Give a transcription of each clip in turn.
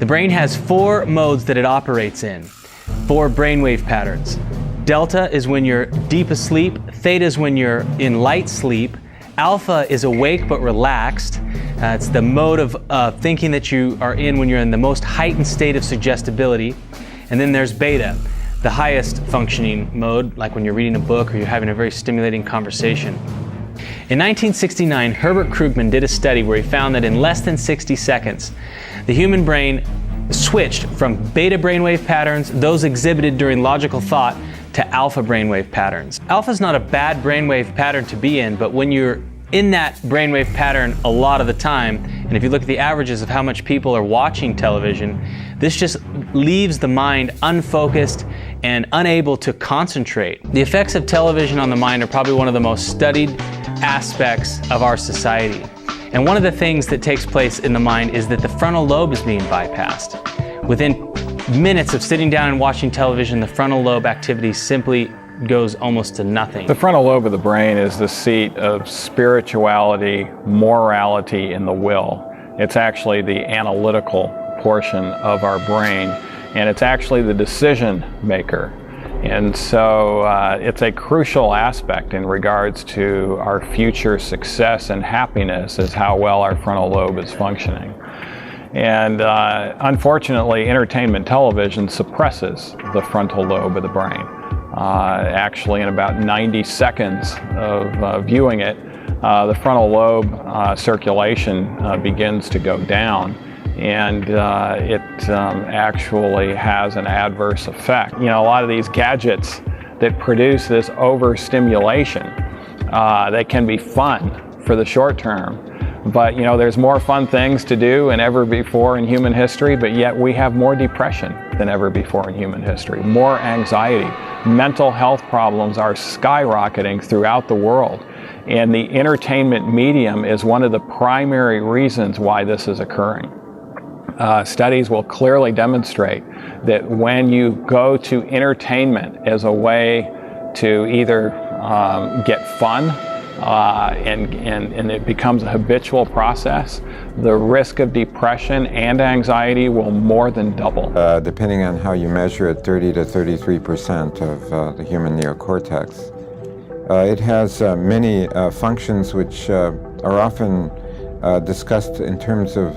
The brain has 4 modes that it operates in, 4 brainwave patterns. Delta is when you're deep asleep, theta is when you're in light sleep, alpha is awake but relaxed. It's the mode of thinking that you are in when you're in the most heightened state of suggestibility. And then there's beta, the highest functioning mode, like when you're reading a book or you're having a very stimulating conversation. In 1969, Herbert Krugman did a study where he found that in less than 60 seconds, the human brain switched from beta brainwave patterns, those exhibited during logical thought, to alpha brainwave patterns. Alpha is not a bad brainwave pattern to be in, but when you're in that brainwave pattern a lot of the time, and if you look at the averages of how much people are watching television, this just leaves the mind unfocused and unable to concentrate. The effects of television on the mind are probably one of the most studied aspects of our society. And one of the things that takes place in the mind is that the frontal lobe is being bypassed. Within minutes of sitting down and watching television, the frontal lobe activity simply goes almost to nothing. The frontal lobe of the brain is the seat of spirituality, morality, and the will. It's actually the analytical portion of our brain, and it's actually the decision maker. And so it's a crucial aspect in regards to our future success and happiness is how well our frontal lobe is functioning. And unfortunately, entertainment television suppresses the frontal lobe of the brain. Actually, in about 90 seconds of viewing it, the frontal lobe circulation begins to go down, and it actually has an adverse effect. You know, a lot of these gadgets that produce this overstimulation, they can be fun for the short term, but you know, there's more fun things to do than ever before in human history, but yet we have more depression than ever before in human history, more anxiety. Mental health problems are skyrocketing throughout the world, and the entertainment medium is one of the primary reasons why this is occurring. Studies will clearly demonstrate that when you go to entertainment as a way to either get fun and it becomes a habitual process, the risk of depression and anxiety will more than double. Depending on how you measure it, 30 to 33% of the human neocortex. It has many functions which are often discussed in terms of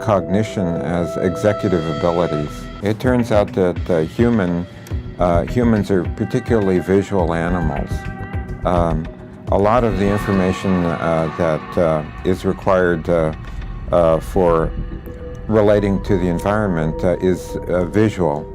cognition as executive abilities. It turns out that humans are particularly visual animals. A lot of the information that is required for relating to the environment is visual.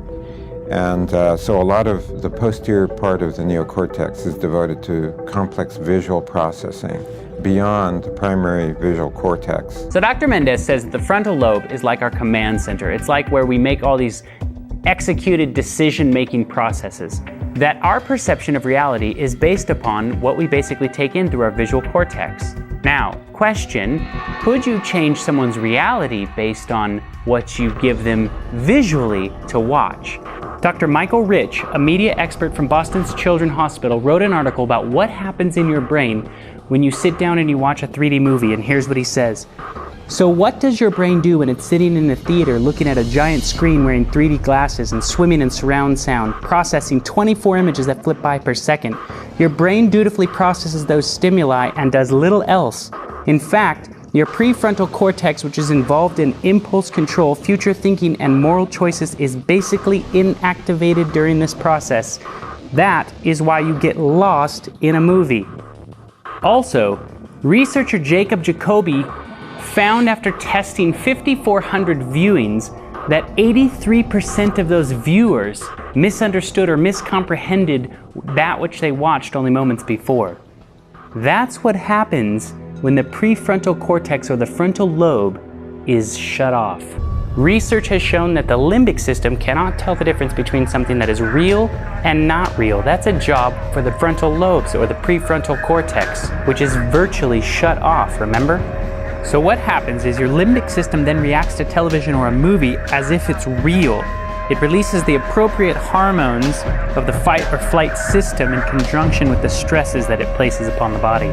And so a lot of the posterior part of the neocortex is devoted to complex visual processing beyond the primary visual cortex. So Dr. Mendez says that the frontal lobe is like our command center. It's like where we make all these executed decision-making processes. That our perception of reality is based upon what we basically take in through our visual cortex. Now, question, could you change someone's reality based on what you give them visually to watch? Dr. Michael Rich, a media expert from Boston's Children's Hospital, wrote an article about what happens in your brain when you sit down and you watch a 3D movie, and here's what he says. So what does your brain do when it's sitting in a theater looking at a giant screen wearing 3D glasses and swimming in surround sound, processing 24 images that flip by per second? Your brain dutifully processes those stimuli and does little else. In fact, your prefrontal cortex, which is involved in impulse control, future thinking, and moral choices, is basically inactivated during this process. That is why you get lost in a movie. Also, researcher Jacob Jacoby found after testing 5,400 viewings that 83% of those viewers misunderstood or miscomprehended that which they watched only moments before. That's what happens when the prefrontal cortex or the frontal lobe is shut off. Research has shown that the limbic system cannot tell the difference between something that is real and not real. That's a job for the frontal lobes or the prefrontal cortex, which is virtually shut off, remember? So what happens is your limbic system then reacts to television or a movie as if it's real. It releases the appropriate hormones of the fight or flight system in conjunction with the stresses that it places upon the body.